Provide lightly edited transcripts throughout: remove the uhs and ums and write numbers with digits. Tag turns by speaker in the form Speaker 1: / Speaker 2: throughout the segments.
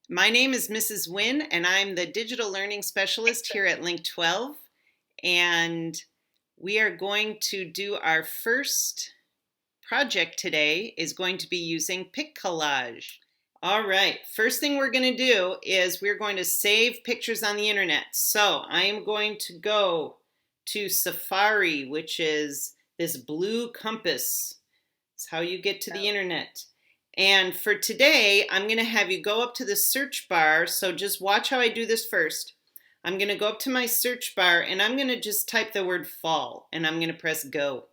Speaker 1: My name is Mrs. Wynn, and I'm the Digital Learning Specialist here at Link 12. And we are going to do our first project today is going to be using PicCollage. All right, first thing we're going to do is we're going to save pictures on the internet. So I am going to go to Safari, which is this blue compass. It's how you get to the internet. And for today, I'm going to have you go up to the search bar. So just watch how I do this first. I'm going to go up to my search bar and I'm going to just type the word fall and I'm going to press go.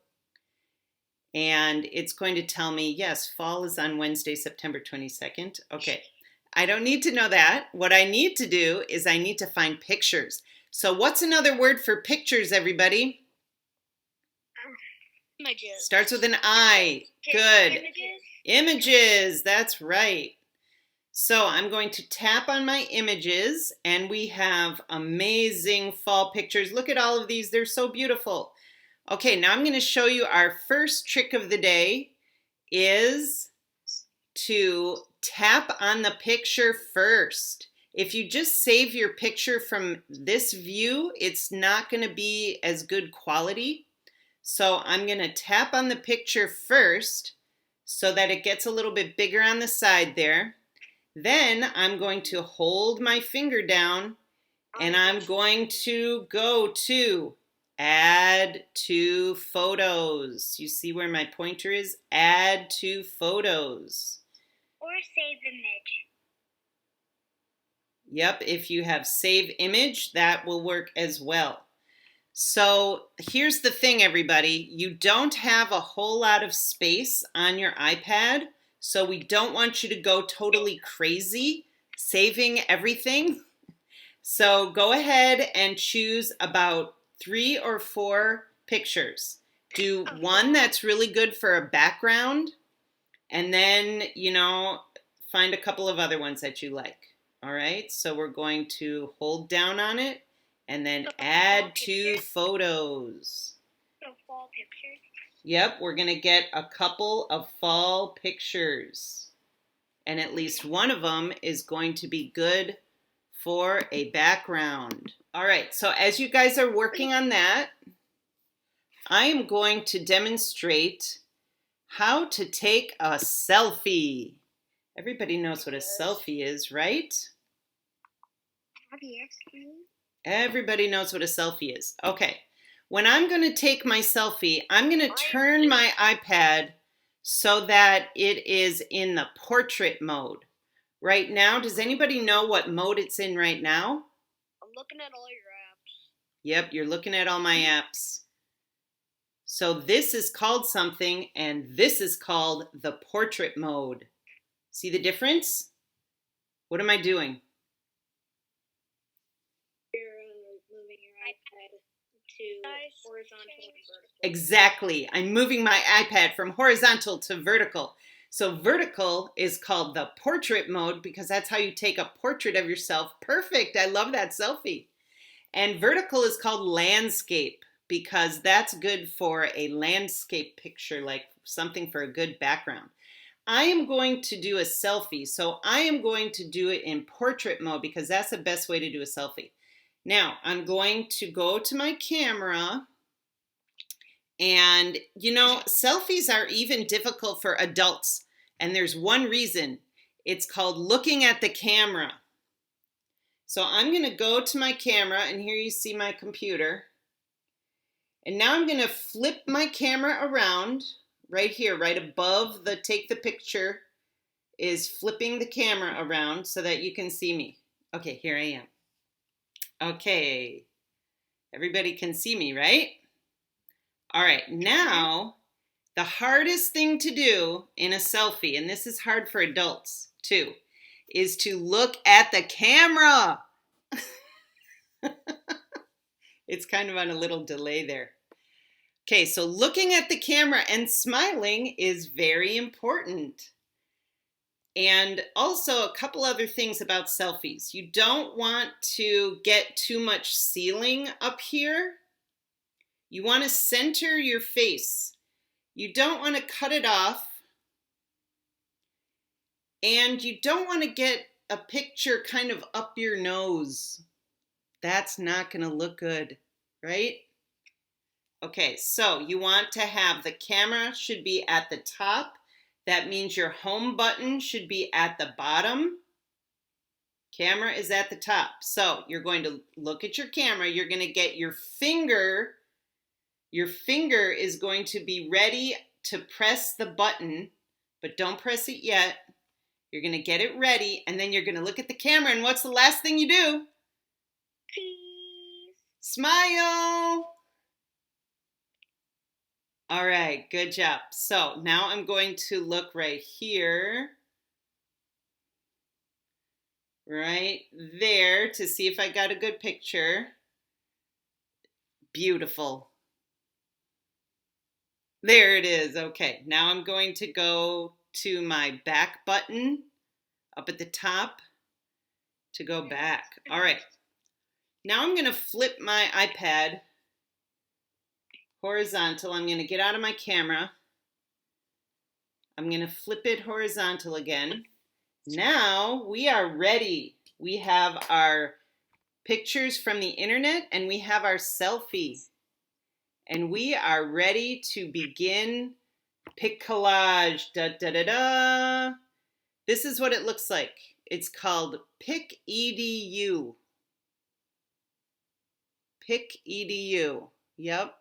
Speaker 1: And it's going to tell me, yes, fall is on Wednesday, September 22nd. Okay, I don't need to know that. What I need to do is I need to find pictures. So what's another word for pictures, everybody?
Speaker 2: Images.
Speaker 1: Starts with an I. Good.
Speaker 2: Images.
Speaker 1: Images, that's right. So I'm going to tap on my images and we have amazing fall pictures. Look at all of these, they're so beautiful. Okay, now I'm going to show you our first trick of the day is to tap on the picture first. If you just save your picture from this view, it's not going to be as good quality. So I'm going to tap on the picture first so that it gets a little bit bigger on the side there. Then I'm going to hold my finger down and I'm going to go to add to photos. You see where my pointer is? Add to photos.
Speaker 2: Or save image.
Speaker 1: Yep, if you have save image, that will work as well. So here's the thing, everybody. You don't have a whole lot of space on your iPad, so we don't want you to go totally crazy saving everything. So go ahead and choose about 3 or 4 pictures. Do one that's really good for a background, and then, find a couple of other ones that you like. All right, so we're going to hold down on it and then add to photos.
Speaker 2: So fall pictures.
Speaker 1: Yep, we're going to get a couple of fall pictures. And at least one of them is going to be good for a background. All right, so as you guys are working on that, I am going to demonstrate how to take a selfie. Everybody knows what a selfie is, right? Everybody knows what a selfie is. Okay, when I'm going to take my selfie, I'm going to turn my iPad so that it is in the portrait mode. Right now, does anybody know what mode it's in right now?
Speaker 2: I'm looking at all your apps.
Speaker 1: Yep, you're looking at all my apps. So this is called something, and this is called the portrait mode. See the difference? What am I doing?
Speaker 2: Moving your iPad to horizontal and vertical.
Speaker 1: Exactly. I'm moving my iPad from horizontal to vertical. So vertical is called the portrait mode because that's how you take a portrait of yourself. Perfect. I love that selfie. And vertical is called landscape because that's good for a landscape picture, like something for a good background. I am going to do a selfie, so I am going to do it in portrait mode because that's the best way to do a selfie. Now, I'm going to go to my camera, and selfies are even difficult for adults, and there's one reason. It's called looking at the camera. So I'm going to go to my camera, and here you see my computer. And now I'm going to flip my camera around. Right here, right above the take the picture is flipping the camera around so that you can see me. Okay, here I am. Okay, everybody can see me, right? All right, now the hardest thing to do in a selfie, and this is hard for adults too, is to look at the camera. It's kind of on a little delay there. Okay, so looking at the camera and smiling is very important. And also a couple other things about selfies. You don't want to get too much ceiling up here. You want to center your face. You don't want to cut it off. And you don't want to get a picture kind of up your nose. That's not going to look good, right? Okay, so you want to have the camera should be at the top. That means your home button should be at the bottom. Camera is at the top. So you're going to look at your camera. You're going to get your finger. Your finger is going to be ready to press the button, but don't press it yet. You're going to get it ready, and then you're going to look at the camera, and what's the last thing you do?
Speaker 2: Cheese.
Speaker 1: Smile! All right, good job. So now I'm going to look right here, right there, to see if I got a good picture. Beautiful. There it is. Okay, now I'm going to go to my back button up at the top to go back. All right, now I'm going to flip my iPad horizontal. I'm going to get out of my camera. I'm going to flip it horizontal again. Now we are ready. We have our pictures from the internet and we have our selfie. And we are ready to begin PicCollage. Da, da, da, da. This is what it looks like. It's called PicEDU. PicEDU. Yep.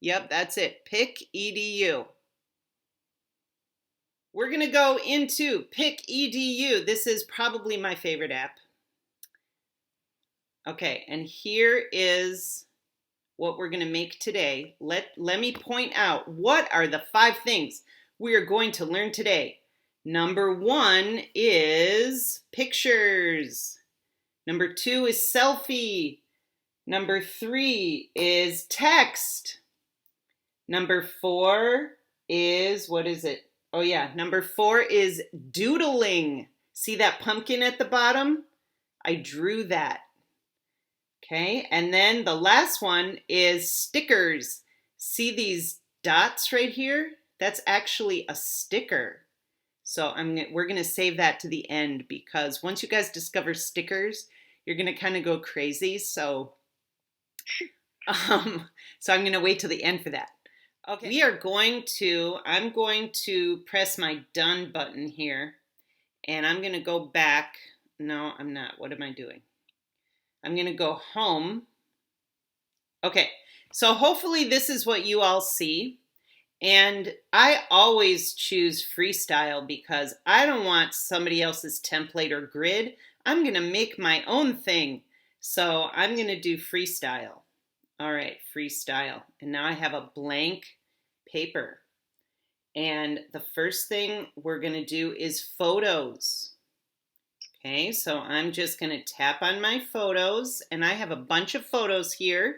Speaker 1: Yep, that's it. PicEDU. We're going to go into PicEDU. This is probably my favorite app. Okay, and here is what we're going to make today. Let me point out what are the 5 things we are going to learn today. Number 1 is pictures. Number 2 is selfie. Number 3 is text. Number 4 is, what is it? Oh yeah, number 4 is doodling. See that pumpkin at the bottom? I drew that. Okay, and then the last one is stickers. See these dots right here? That's actually a sticker. So we're going to save that to the end because once you guys discover stickers, you're going to kind of go crazy. So I'm going to wait till the end for that. Okay, I'm going to press my done button here and I'm going to go back. No, I'm not. What am I doing? I'm going to go home. Okay, so hopefully this is what you all see. And I always choose freestyle because I don't want somebody else's template or grid. I'm going to make my own thing. So I'm going to do freestyle. All right, freestyle. And now I have a blank paper. And the first thing we're going to do is photos. Okay, so I'm just going to tap on my photos, and I have a bunch of photos here,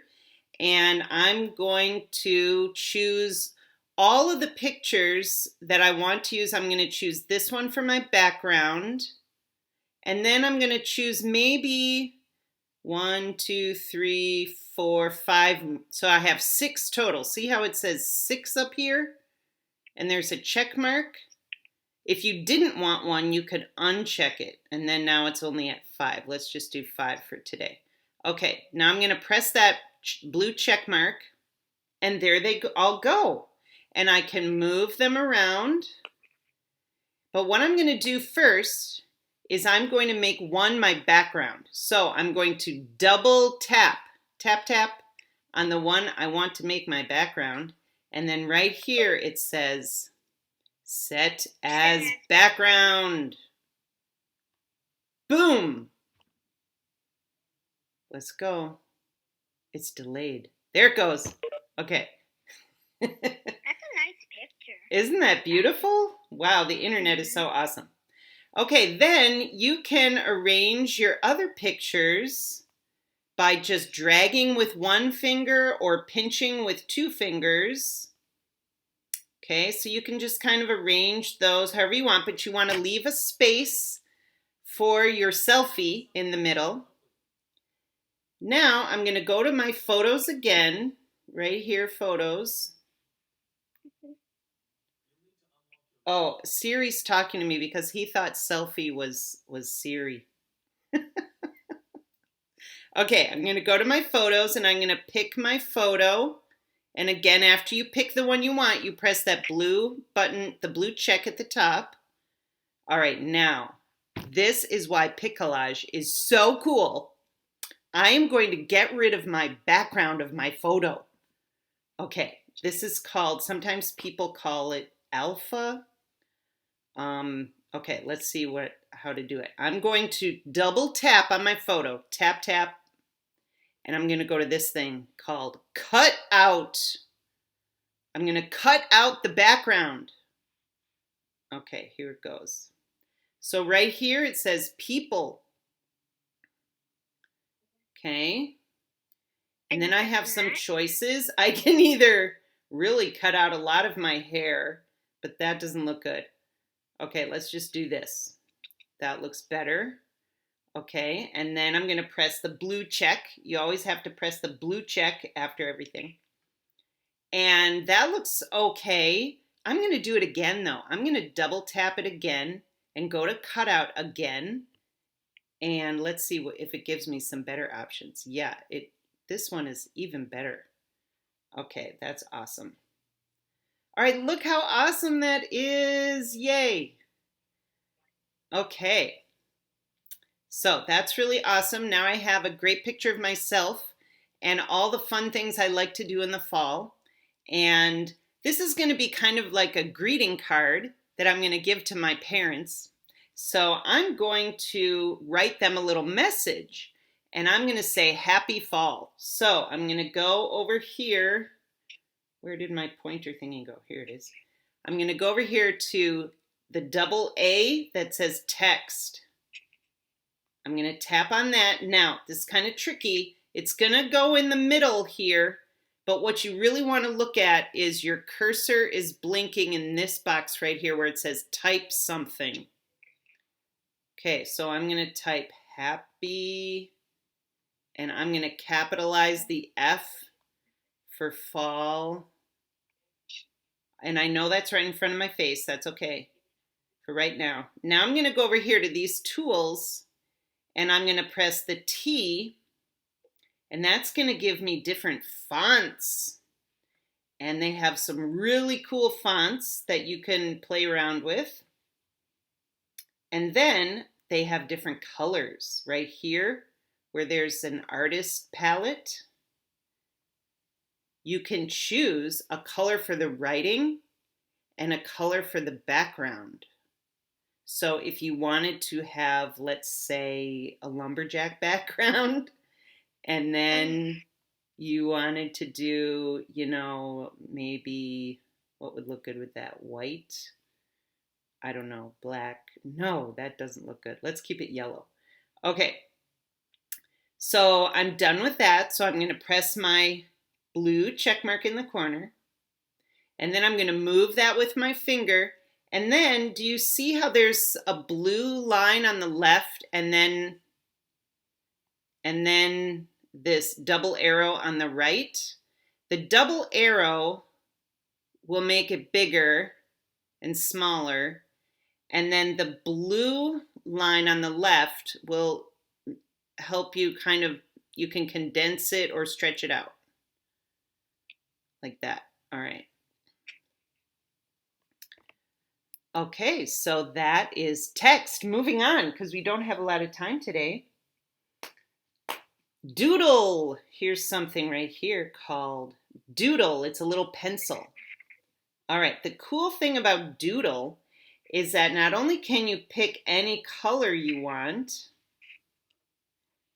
Speaker 1: and I'm going to choose all of the pictures that I want to use. I'm going to choose this one for my background, and then I'm going to choose maybe 1, 2, 3, 4, 5. So I have 6 total. See how it says 6 up here? And there's a check mark. If you didn't want one, you could uncheck it. And then now it's only at 5. Let's just do 5 for today. Okay, now I'm going to press that blue check mark. And there they all go. And I can move them around. But what I'm going to do first is I'm going to make one my background. So I'm going to double tap, tap, tap on the one I want to make my background. And then right here it says set as background. Boom. Let's go. It's delayed. There it goes. Okay.
Speaker 2: That's a nice picture.
Speaker 1: Isn't that beautiful? Wow, the internet is so awesome. Okay, then you can arrange your other pictures by just dragging with one finger or pinching with 2 fingers. Okay, so you can just kind of arrange those however you want, but you want to leave a space for your selfie in the middle. Now I'm going to go to my photos again, right here, photos. Oh, Siri's talking to me because he thought selfie was Siri. Okay, I'm going to go to my photos and I'm going to pick my photo. And again, after you pick the one you want, you press that blue button, the blue check at the top. All right, now, this is why PicCollage is so cool. I am going to get rid of my background of my photo. Okay, this is called, sometimes people call it alpha. Okay, let's see how to do it. I'm going to double tap on my photo, tap, tap, and I'm going to go to this thing called cut out. I'm going to cut out the background. Okay, here it goes. So right here it says people. Okay. And then I have some choices. I can either really cut out a lot of my hair, but that doesn't look good. Okay, let's just do this. That looks better. Okay, and then I'm going to press the blue check. You always have to press the blue check after everything. And that looks okay. I'm going to do it again though. I'm going to double tap it again and go to cutout again. And let's see if it gives me some better options. Yeah, this one is even better. Okay, that's awesome. All right, look how awesome that is. Yay. Okay. So that's really awesome. Now I have a great picture of myself and all the fun things I like to do in the fall. And this is going to be kind of like a greeting card that I'm going to give to my parents. So I'm going to write them a little message and I'm going to say happy fall. So I'm going to go over here. Where did my pointer thingy go? Here it is. I'm going to go over here to the double A that says text. I'm going to tap on that. Now, this is kind of tricky. It's going to go in the middle here, but what you really want to look at is your cursor is blinking in this box right here where it says type something. Okay, so I'm going to type happy, and I'm going to capitalize the F for fall. And I know that's right in front of my face. That's okay for right now. Now I'm going to go over here to these tools, and I'm going to press the T, and that's going to give me different fonts. And they have some really cool fonts that you can play around with. And then they have different colors right here where there's an artist palette. You can choose a color for the writing and a color for the background. So if you wanted to have, let's say, a lumberjack background, and then you wanted to do, maybe, what would look good with that? White? I don't know, black. No, that doesn't look good. Let's keep it yellow. Okay, so I'm done with that. So I'm going to press my blue check mark in the corner. And then I'm going to move that with my finger. And then, do you see how there's a blue line on the left and then this double arrow on the right? The double arrow will make it bigger and smaller. And then the blue line on the left will help you you can condense it or stretch it out. Like that. All right. Okay, so that is text. Moving on, because we don't have a lot of time today. Doodle. Here's something right here called Doodle. It's a little pencil. All right, the cool thing about Doodle is that not only can you pick any color you want,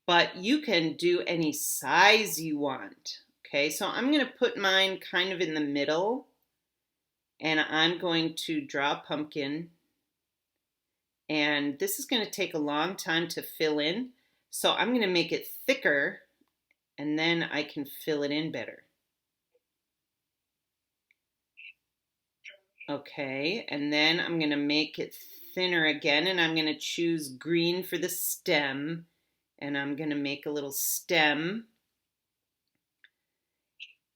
Speaker 1: but you can do any size you want. Okay, so I'm going to put mine kind of in the middle, and I'm going to draw a pumpkin, and this is going to take a long time to fill in, so I'm going to make it thicker, and then I can fill it in better. Okay, and then I'm going to make it thinner again, and I'm going to choose green for the stem, and I'm going to make a little stem.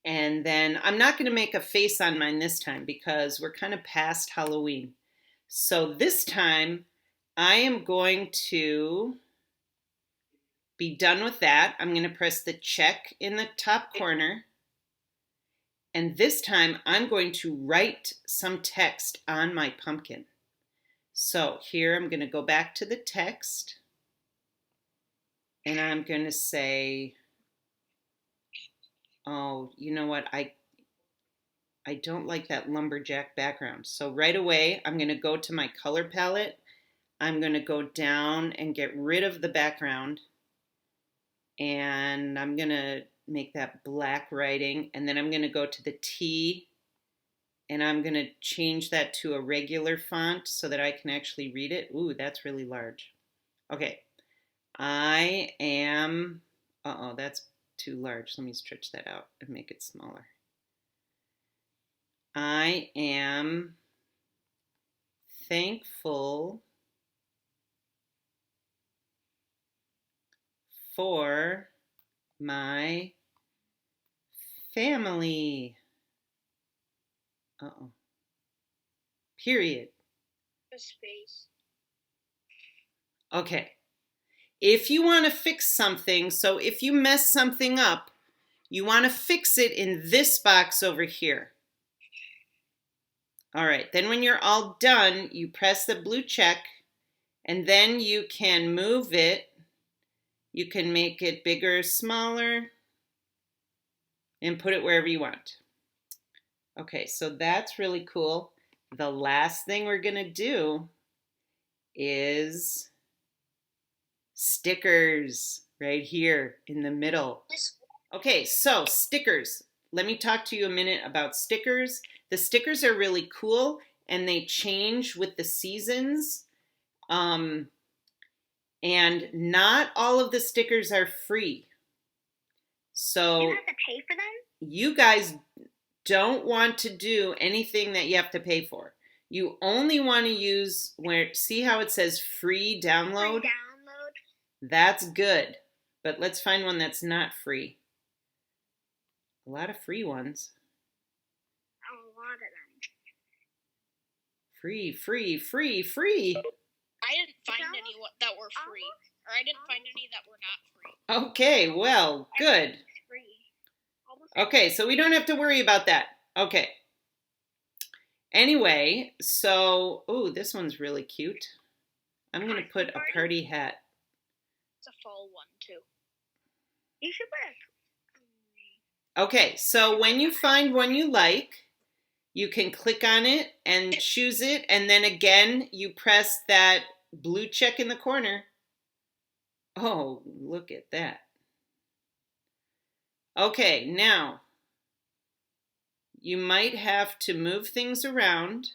Speaker 1: And then I'm not going to make a face on mine this time because we're kind of past Halloween. So this time I am going to be done with that. I'm going to press the check in the top corner. And this time I'm going to write some text on my pumpkin. So here I'm going to go back to the text. And I'm going to say, oh, you know what? I don't like that lumberjack background. So right away, I'm going to go to my color palette. I'm going to go down and get rid of the background. And I'm going to make that black writing. And then I'm going to go to the T. And I'm going to change that to a regular font so that I can actually read it. Ooh, that's really large. Okay. I am, that's too large. Let me stretch that out and make it smaller. I am thankful for my family. Period.
Speaker 2: A space.
Speaker 1: Okay. If you want to fix something, so if you mess something up, you want to fix it in this box over here. All right, then when you're all done, you press the blue check, and then you can move it. You can make it bigger or smaller, and put it wherever you want. Okay, so that's really cool. The last thing we're going to do is stickers right here in the middle. Okay, so stickers. Let me talk to you a minute about stickers. The stickers are really cool and they change with the seasons. And not all of the stickers are free. So
Speaker 2: You have to pay for them?
Speaker 1: You guys don't want to do anything that you have to pay for. You only want to use where, see how it says free download?
Speaker 2: Free download.
Speaker 1: That's good. But let's find one that's not free. A lot of free ones.
Speaker 2: A lot of them.
Speaker 1: Free, free, free, free.
Speaker 3: I didn't find any that were free. Or I didn't find any that were not free.
Speaker 1: Okay, well, good. Okay, so we don't have to worry about that. Okay. Anyway, so, oh, this one's really cute. I'm going to put a party hat.
Speaker 3: It's a fall one, too.
Speaker 2: You should wear it.
Speaker 1: Okay, so when you find one you like, you can click on it and choose it, and then again, you press that blue check in the corner. Oh, look at that. Okay, now, you might have to move things around.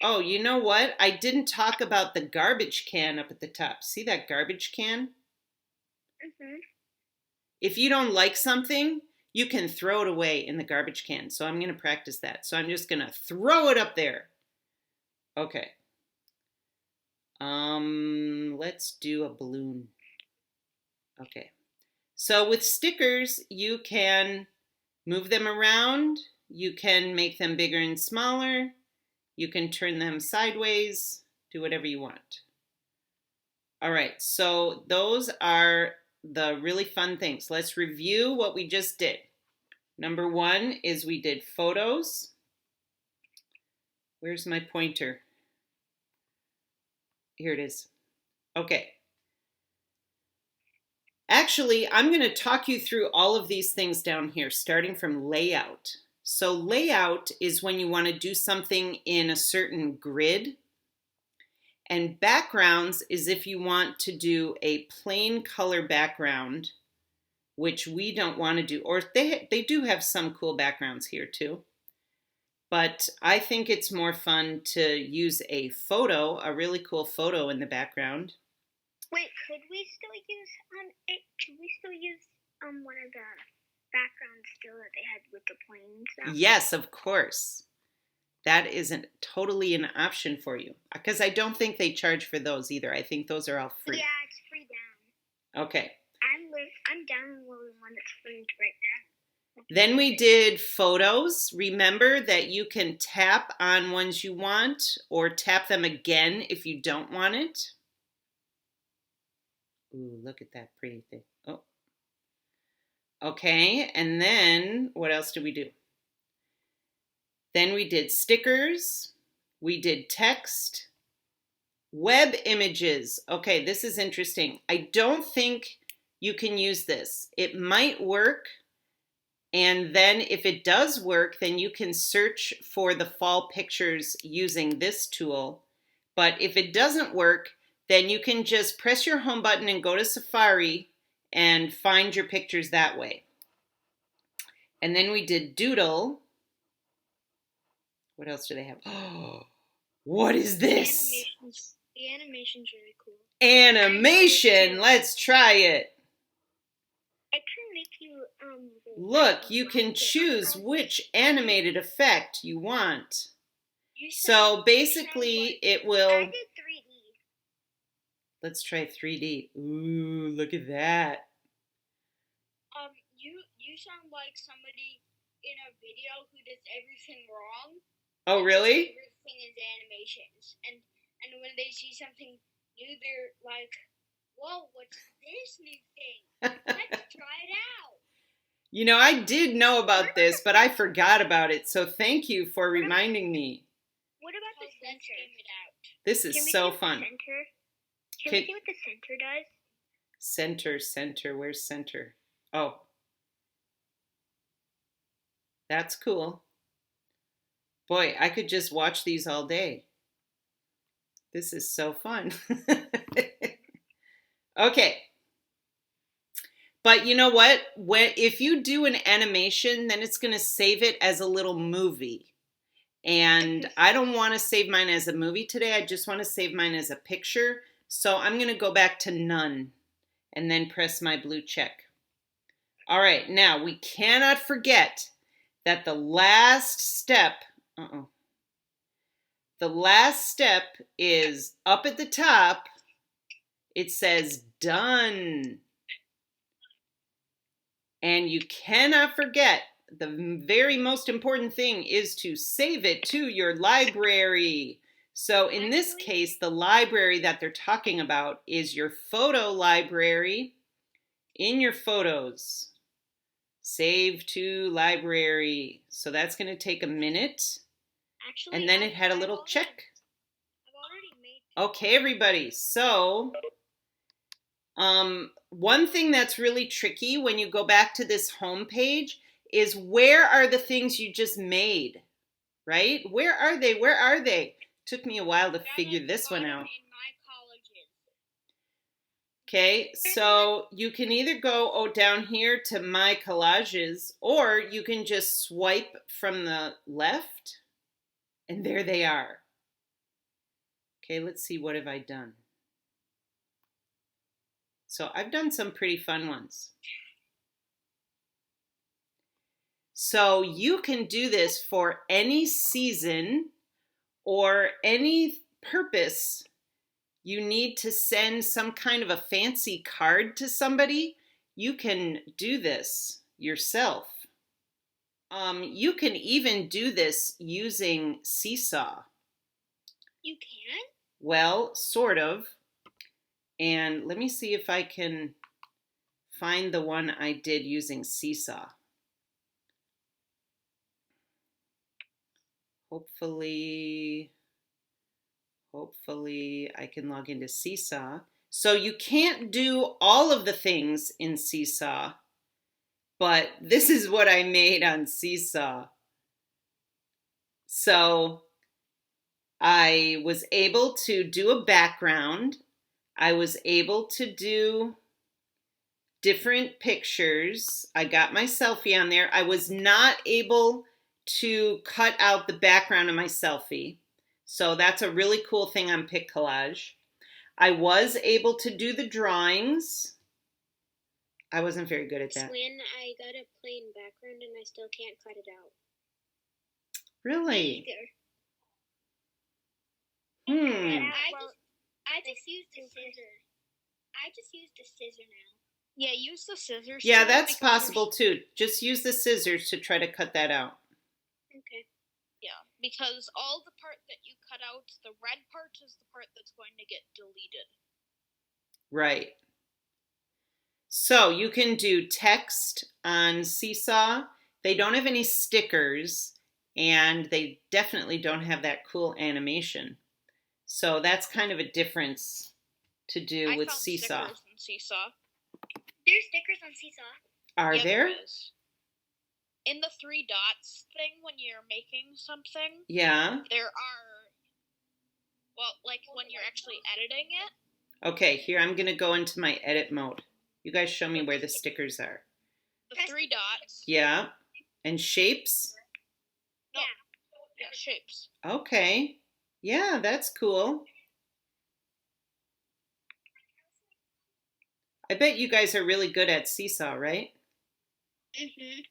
Speaker 1: Oh, you know what? I didn't talk about the garbage can up at the top. See that garbage can?
Speaker 2: Mm-hmm.
Speaker 1: If you don't like something, you can throw it away in the garbage can. So I'm going to practice that. So I'm just going to throw it up there. Okay. Let's do a balloon. Okay. So with stickers, you can move them around. You can make them bigger and smaller. You can turn them sideways. Do whatever you want. All right. So those are the really fun things. Let's review what we just did. Number one is we did photos. Where's my pointer? Here it is. Okay. Actually, I'm going to talk you through all of these things down here, starting from layout. So layout is when you want to do something in a certain grid. And backgrounds is if you want to do a plain color background, which we don't want to do. Or they do have some cool backgrounds here too. But I think it's more fun to use a photo, a really cool photo in the background.
Speaker 2: Wait, could we still use Could we still use one of the backgrounds still that they had with the plane stuff?
Speaker 1: Yes, of course. That isn't totally an option for you because I don't think they charge for those either. I think those are all free.
Speaker 2: Yeah, it's free down.
Speaker 1: Okay.
Speaker 2: I'm downloading one that's free right
Speaker 1: Then we did photos. Remember that you can tap on ones you want or tap them again if you don't want it. Ooh, look at that pretty thing. Oh. Okay, and then what else did we do? Then we did stickers. We did text. Web images. Okay, this is interesting. I don't think you can use this. It might work. And then if it does work, then you can search for the fall pictures using this tool. But if it doesn't work, then you can just press your home button and go to Safari and find your pictures that way. And then we did doodle. What else do they have? Oh, what is this?
Speaker 2: The animation's really cool.
Speaker 1: Animation. Let's try it.
Speaker 2: It can make you
Speaker 1: Look, you can choose which animated effect you want. So basically it will...
Speaker 2: I did 3D.
Speaker 1: Let's try 3D. Ooh, look at that.
Speaker 3: You sound like somebody in a video who does everything wrong.
Speaker 1: Oh, really?
Speaker 3: Everything is animations. And when they see something new, they're like, whoa, what's this new thing? Let's try it out.
Speaker 1: You know, I did know about this, but I forgot about it. So thank you for reminding me.
Speaker 2: What about the center?
Speaker 1: This is so fun.
Speaker 2: Can we see what the center does?
Speaker 1: Center. Where's center? Oh. That's cool. Boy, I could just watch these all day. This is so fun. Okay. But you know what? If you do an animation, then it's going to save it as a little movie. And I don't want to save mine as a movie today. I just want to save mine as a picture. So I'm going to go back to none and then press my blue check. All right. Now, we cannot forget that the last step, the last step is up at the top. It says done. And you cannot forget, the very most important thing is to save it to your library. So in this case, the library that they're talking about is your photo library in your photos. Save to library. So that's going to take a minute.
Speaker 2: Actually,
Speaker 1: and then it had a little check.
Speaker 2: I've already made.
Speaker 1: Okay, everybody. So, one thing that's really tricky when you go back to this home page is where are the things you just made, right? Where are they? Where are they? Took me a while to figure this one out. Okay, so you can either go down here to My Collages, or you can just swipe from the left, and there they are. Okay, let's see, what have I done? So I've done some pretty fun ones. So you can do this for any season or any purpose. You need to send some kind of a fancy card to somebody, you can do this yourself. You can even do this using Seesaw.
Speaker 2: You can?
Speaker 1: Well, sort of. And let me see if I can find the one I did using Seesaw. Hopefully I can log into Seesaw. So you can't do all of the things in Seesaw, but this is what I made on Seesaw. So I was able to do a background. I was able to do different pictures. I got my selfie on there. I was not able to cut out the background of my selfie. So that's a really cool thing on PicCollage. I was able to do the drawings. I wasn't very good at that.
Speaker 2: When I got a plain background and I still can't cut it out.
Speaker 1: Really?
Speaker 2: I just used a scissor. I just used a scissor now.
Speaker 3: Yeah, use the scissors.
Speaker 1: Yeah,
Speaker 3: too,
Speaker 1: that's
Speaker 3: because
Speaker 1: possible too. Just use the scissors to try to cut that out.
Speaker 2: Okay.
Speaker 3: Yeah, because all the part that you cut out, the red part is the part that's going to get deleted.
Speaker 1: Right. So you can do text on Seesaw. They don't have any stickers, and they definitely don't have that cool animation. So that's kind of a difference to do
Speaker 3: I
Speaker 1: with
Speaker 3: found
Speaker 1: Seesaw.
Speaker 3: stickers in Seesaw.
Speaker 2: There's stickers on Seesaw.
Speaker 1: Are
Speaker 3: Yeah,
Speaker 1: there?
Speaker 3: is. In the 3 dots thing when you're making something,
Speaker 1: Yeah.
Speaker 3: there are, well, like when you're actually editing it.
Speaker 1: Okay, here I'm going to go into my edit mode. You guys show me where the stickers are.
Speaker 3: The 3 dots.
Speaker 1: Yeah. And shapes?
Speaker 3: No. Yeah, shapes.
Speaker 1: Okay. Yeah, that's cool. I bet you guys are really good at Seesaw, right?
Speaker 2: Mhm.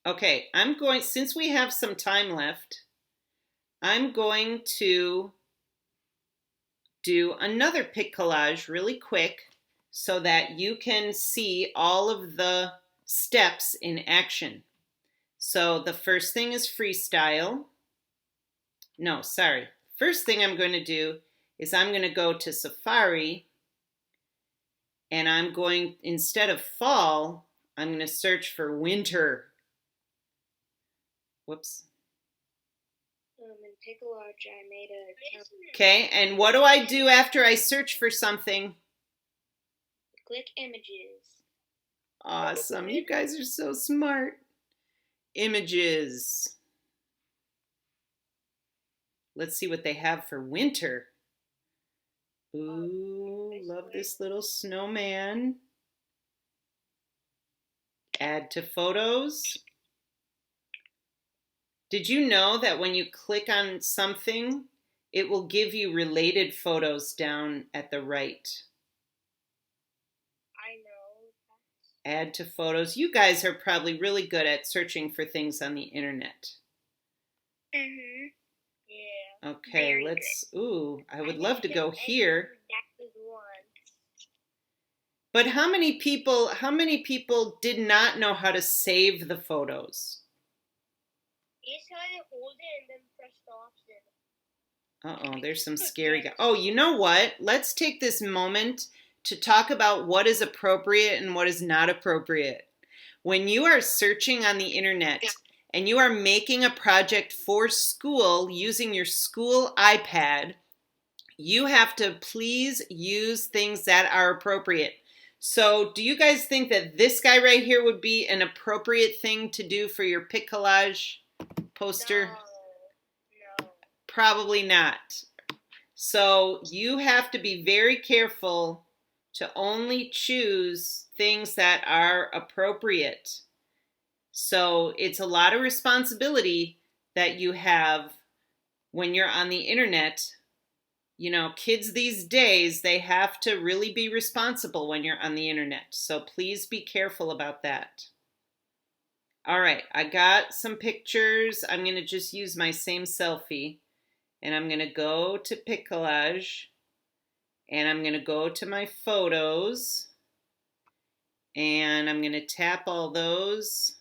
Speaker 1: Okay, since we have some time left, I'm going to do another PicCollage really quick so that you can see all of the steps in action. So the first thing is freestyle. No, sorry. First thing I'm going to do is I'm going to go to Safari, and I'm going, instead of fall, I'm going to search for winter. Whoops.
Speaker 2: In PicCollage, I made a
Speaker 1: Okay, and what do I do after I search for something?
Speaker 2: click images.
Speaker 1: Awesome. You guys are so smart. Images. Let's see what they have for winter. Ooh, love this little snowman. Add to photos. Did you know that when you click on something, it will give you related photos down at the right?
Speaker 2: I know.
Speaker 1: Add to photos. You guys are probably really good at searching for things on the internet.
Speaker 2: Mhm. Yeah.
Speaker 1: Okay,
Speaker 2: Very
Speaker 1: let's,
Speaker 2: good.
Speaker 1: ooh, I would
Speaker 2: I
Speaker 1: love to
Speaker 2: think
Speaker 1: go
Speaker 2: I
Speaker 1: here.
Speaker 2: exactly one.
Speaker 1: But how many people did not know how to save the photos?
Speaker 2: You just gotta hold it and then press the option.
Speaker 1: Uh-oh, there's some scary guys. Oh, you know what? Let's take this moment to talk about what is appropriate and what is not appropriate. When you are searching on the internet and you are making a project for school using your school iPad, you have to please use things that are appropriate. So, do you guys think that this guy right here would be an appropriate thing to do for your PicCollage poster?
Speaker 2: No.
Speaker 1: Probably not. So, you have to be very careful to only choose things that are appropriate. So, it's a lot of responsibility that you have when you're on the internet. You know, kids these days, they have to really be responsible when you're on the internet. So please be careful about that. All right, I got some pictures. I'm going to just use my same selfie. And I'm going to go to PicCollage. And I'm going to go to my photos. And I'm going to tap all those.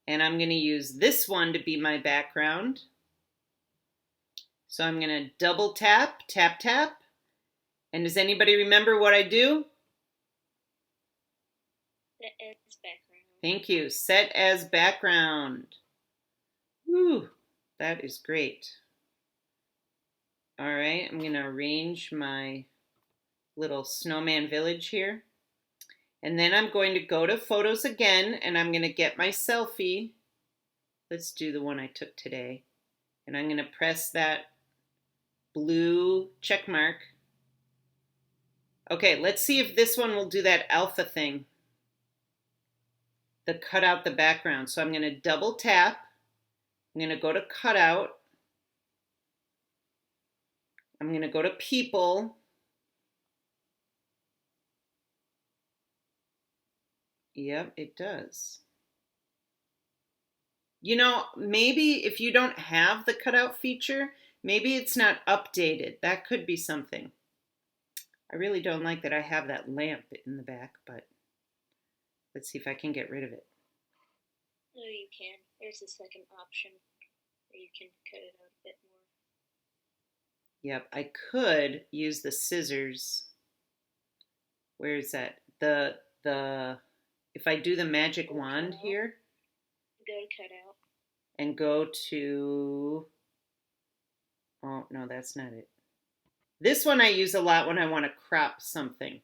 Speaker 1: And I'm going to use this one to be my background. So I'm going to double tap, tap, tap. And does anybody remember what I do?
Speaker 2: Set as background.
Speaker 1: Thank you. Set as background. Woo, that is great. All right, I'm going to arrange my little snowman village here. And then I'm going to go to photos again, and I'm going to get my selfie. Let's do the one I took today. And I'm going to press that blue check mark. Okay, let's see if this one will do that alpha thing. The cut out the background. So I'm going to double tap. I'm going to go to cutout. I'm going to go to people. Yep, it does. You know, maybe if you don't have the cutout feature, maybe it's not updated. That could be something. I really don't like that I have that lamp in the back, but let's see if I can get rid of it.
Speaker 3: No, you can. There's a second option where you can cut it out a bit more.
Speaker 1: Yep, I could use the scissors. Where is that? If I do the magic wand here.
Speaker 3: Go to cut out.
Speaker 1: And go to, oh no, that's not it. This one I use a lot when I want to crop something.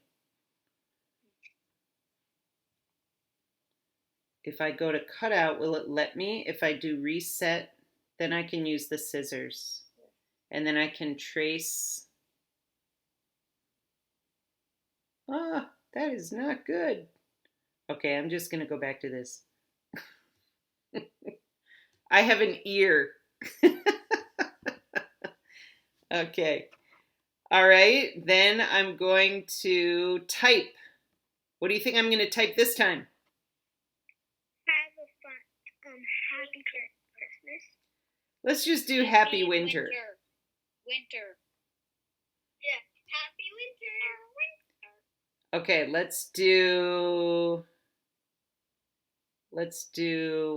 Speaker 1: If I go to cut out, will it let me? If I do reset, then I can use the scissors. And then I can trace. Ah, that is not good. Okay, I'm just going to go back to this. I have an ear. Okay. All right, then I'm going to type. What do you think I'm going to type this time?
Speaker 2: Have a fun, happy Christmas.
Speaker 1: Let's just do happy winter.
Speaker 3: Winter.
Speaker 2: Yeah, happy winter.
Speaker 1: Okay, let's do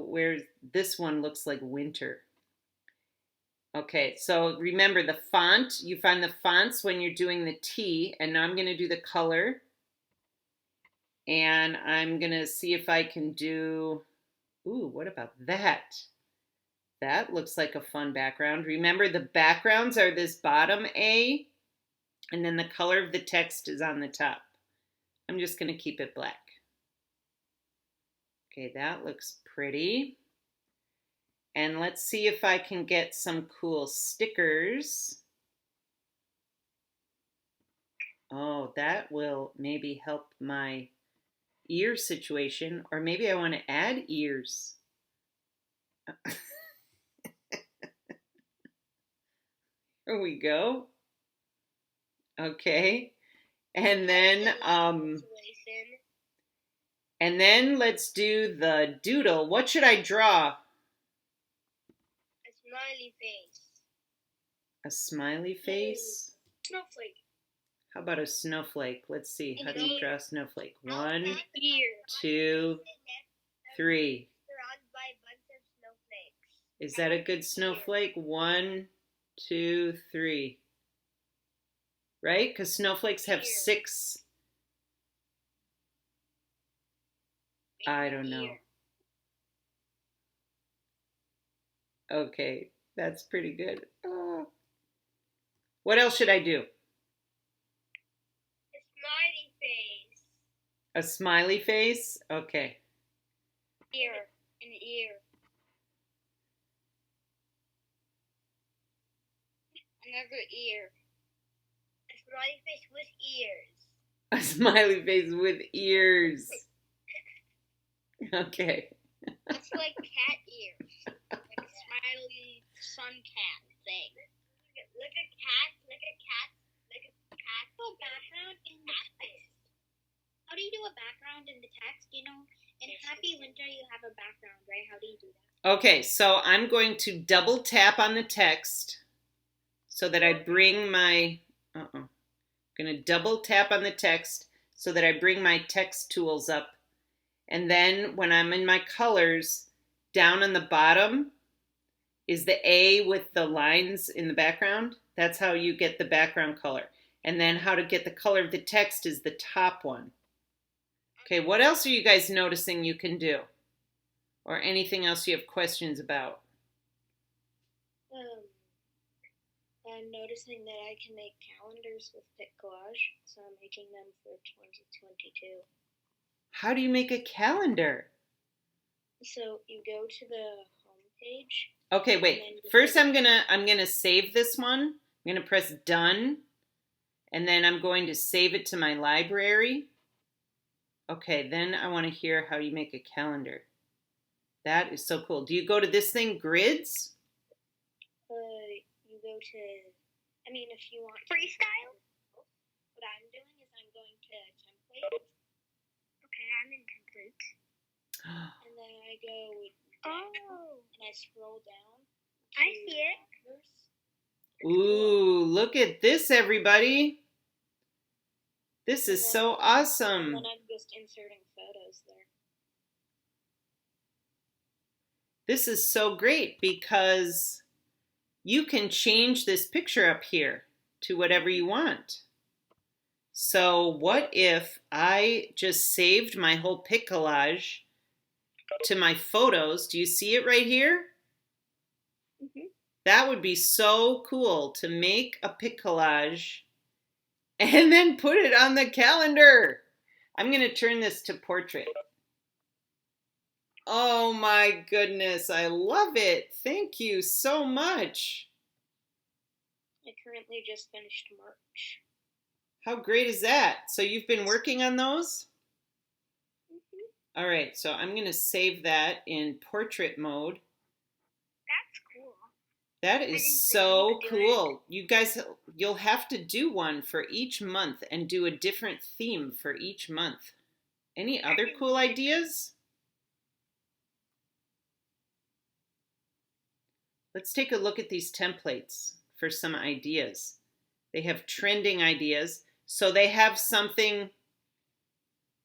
Speaker 1: where this one looks like winter. Okay, so remember the font, you find the fonts when you're doing the T, and now I'm going to do the color. And I'm going to see if I can do, ooh, what about that? That looks like a fun background. Remember the backgrounds are this bottom A, and then the color of the text is on the top. I'm just going to keep it black. Okay, that looks pretty. And let's see if I can get some cool stickers. Oh, that will maybe help my ear situation, or maybe I want to add ears. Here we go. Okay. And then let's do the doodle. What should I draw?
Speaker 3: A smiley face.
Speaker 1: A smiley face?
Speaker 3: Snowflake.
Speaker 1: How about a snowflake? Let's see. How do you draw a snowflake? 1,
Speaker 3: Ear.
Speaker 1: 2, 3.
Speaker 2: Surrounded by a bunch of snowflakes.
Speaker 1: Is that a good snowflake? 1, 2, 3. Right? Because snowflakes have 6. I don't know. Okay, that's pretty good. Oh. What else should I do?
Speaker 2: A smiley face.
Speaker 1: A smiley face? Okay.
Speaker 3: Ear. An ear. Another ear.
Speaker 2: A smiley face with ears.
Speaker 1: A smiley face with ears. Okay.
Speaker 3: It's like cat ears. Like a smiley sun cat thing.
Speaker 2: Look at cat. Oh, background in the text. How do you do a background in the text? You know, in Happy Winter you have a background, right? How do you do that?
Speaker 1: Okay, so I'm going to double tap on the text so that I bring my, I'm going to double tap on the text so that I bring my text tools up. And then when I'm in my colors, down on the bottom is the A with the lines in the background. That's how you get the background color. And then how to get the color of the text is the top one. Okay, what else are you guys noticing you can do? Or anything else you have questions about?
Speaker 3: I'm noticing that I can make calendars with PicCollage, so I'm making them for 2022.
Speaker 1: How do you make a calendar?
Speaker 3: So you go to the home page.
Speaker 1: Okay, wait. First I'm gonna save this one. I'm gonna press done. And then I'm going to save it to my library. Okay, then I want to hear how you make a calendar. That is so cool. Do you go to this thing, grids?
Speaker 3: You go to, if you want
Speaker 2: freestyle.
Speaker 3: What I'm doing is I'm going to template.
Speaker 2: Okay, I'm in template.
Speaker 3: And then I go and I scroll down.
Speaker 2: I see it.
Speaker 1: Ooh, look at this, everybody. This
Speaker 3: And
Speaker 1: is
Speaker 3: then,
Speaker 1: so
Speaker 3: and
Speaker 1: awesome.
Speaker 3: then I'm just inserting photos there.
Speaker 1: This is so great because you can change this picture up here to whatever you want. So what if I just saved my whole PicCollage to my photos? Do you see it right here?
Speaker 2: Mm-hmm.
Speaker 1: That would be so cool to make a PicCollage and then put it on the calendar. I'm going to turn this to portrait. Oh my goodness, I love it. Thank you so much.
Speaker 3: I currently just finished March.
Speaker 1: How great is that? So you've been working on those?
Speaker 2: Mm-hmm.
Speaker 1: All right, so I'm going to save that in portrait mode.
Speaker 2: That's cool.
Speaker 1: That is so cool. You guys, you'll have to do one for each month and do a different theme for each month. Any other cool ideas? Let's take a look at these templates for some ideas. They have trending ideas. So they have something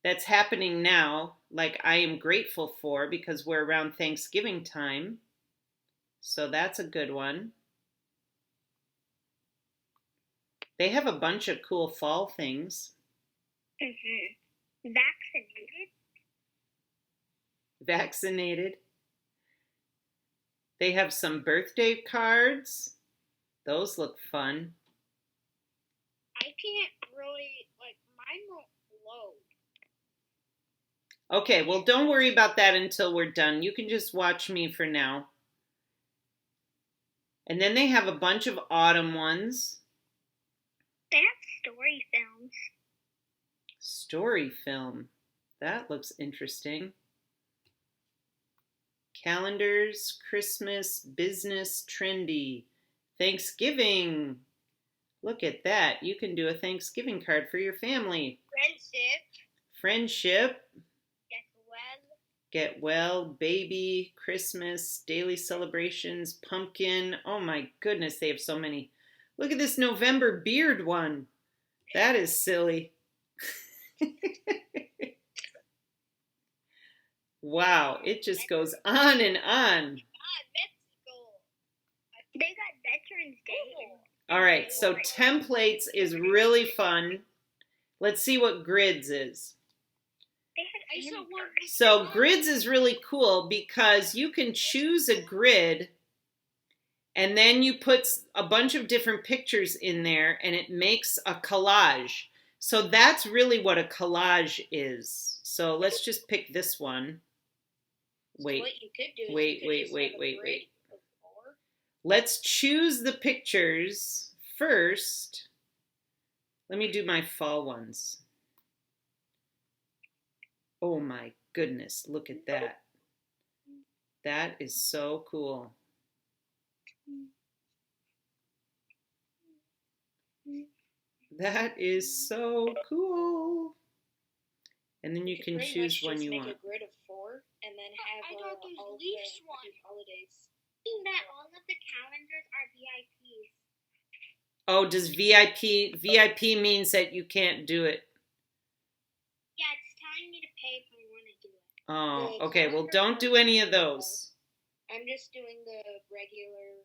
Speaker 1: that's happening now, like I am grateful for because we're around Thanksgiving time. So that's a good one. They have a bunch of cool fall things.
Speaker 2: Mm-hmm. Vaccinated.
Speaker 1: Vaccinated. They have some birthday cards. Those look fun.
Speaker 3: I can't really, like, mine won't load.
Speaker 1: Okay, well, don't worry about that until we're done. You can just watch me for now. And then they have a bunch of autumn ones.
Speaker 2: They have story films.
Speaker 1: Story film. That looks interesting. Calendars, Christmas, business, trendy. Thanksgiving. Look at that. You can do a Thanksgiving card for your family. Friendship. Get well, baby, Christmas, daily celebrations, pumpkin. Oh my goodness, they have so many. Look at this November beard one. That is silly. Wow, it just goes on and on.
Speaker 2: They got Veterans Day.
Speaker 1: All right, so templates is really fun. Let's see what grids is. So grids is really cool because you can choose a grid and then you put a bunch of different pictures in there and it makes a collage. So that's really what a collage is. So let's just pick this one. Wait, wait. Let's choose the pictures first. Let me do my fall ones. Oh my goodness, look at that. That is so cool. That is so cool. And then you can choose one you want.
Speaker 3: Make a grid of 4 and then have all the holidays.
Speaker 2: That all of the calendars are VIPs.
Speaker 1: Oh, does VIP means that you can't do it?
Speaker 2: Yeah, it's telling me to pay if I want to do it.
Speaker 1: Oh, okay. Well, don't do any of those.
Speaker 3: I'm just doing the regular.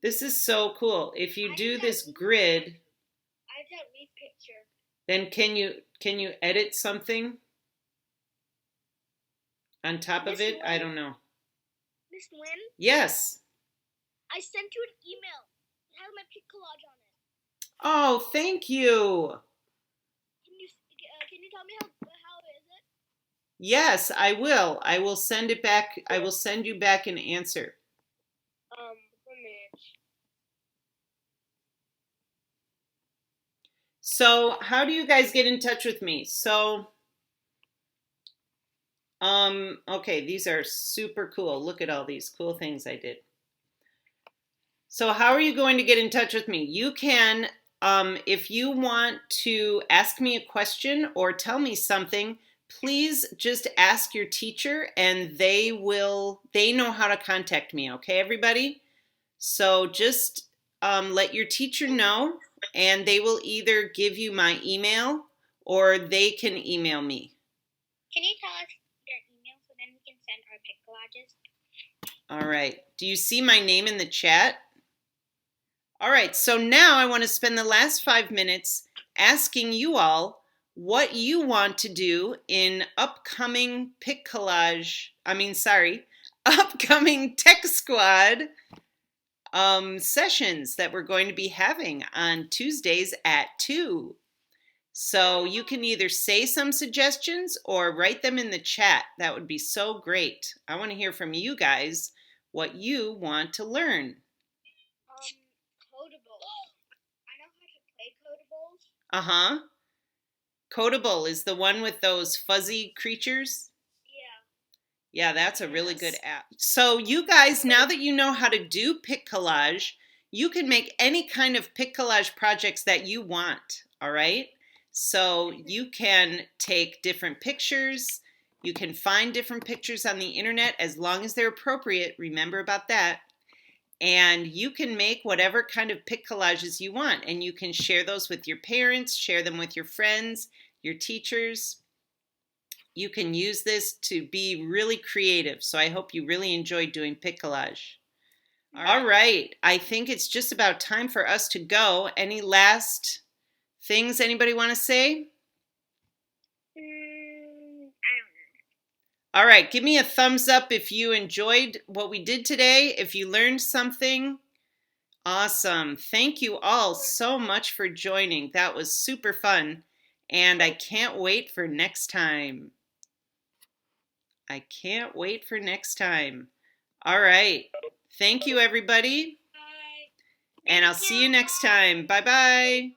Speaker 1: This is so cool. If you do this grid,
Speaker 3: I have that leaf picture.
Speaker 1: Then can you edit something on top of it? I don't know.
Speaker 2: Miss Lynn?
Speaker 1: Yes.
Speaker 2: I sent you an email. It has my PicCollage on it.
Speaker 1: Oh, thank you.
Speaker 2: Can you tell me how is it?
Speaker 1: Yes, I will. I will send it back. I will send you back an answer.
Speaker 3: 1 minute.
Speaker 1: So, how do you guys get in touch with me? So, okay, these are super cool. Look at all these cool things I did. So how are you going to get in touch with me? You can, if you want to ask me a question or tell me something, please just ask your teacher and they know how to contact me, okay, everybody? So just let your teacher know and they will either give you my email or they can email me.
Speaker 2: Can you tell us their email so then we can send our pic collages?
Speaker 1: All right. Do you see my name in the chat? All right. So now I want to spend the last 5 minutes asking you all what you want to do in upcoming upcoming Tech Squad sessions that we're going to be having on Tuesdays at 2. So you can either say some suggestions or write them in the chat. That would be so great. I want to hear from you guys what you want to learn.
Speaker 3: Codable. I know how to play Codables.
Speaker 1: Uh-huh. Codable is the one with those fuzzy creatures? Yeah, that's a really good app. So you guys, now that you know how to do PicCollage, you can make any kind of PicCollage projects that you want, all right? So you can take different pictures. You can find different pictures on the internet as long as they're appropriate. Remember about that. And you can make whatever kind of PicCollages you want. And you can share those with your parents, share them with your friends, your teachers. You can use this to be really creative. So I hope you really enjoyed doing PicCollage. All right. I think it's just about time for us to go. Any last things anybody want to say?
Speaker 2: I don't know.
Speaker 1: All right. Give me a thumbs up if you enjoyed what we did today. If you learned something. Awesome. Thank you all so much for joining. That was super fun. And I can't wait for next time. I can't wait for next time. All right. Thank you, everybody.
Speaker 3: Bye.
Speaker 1: And I'll see you next time. Bye-bye.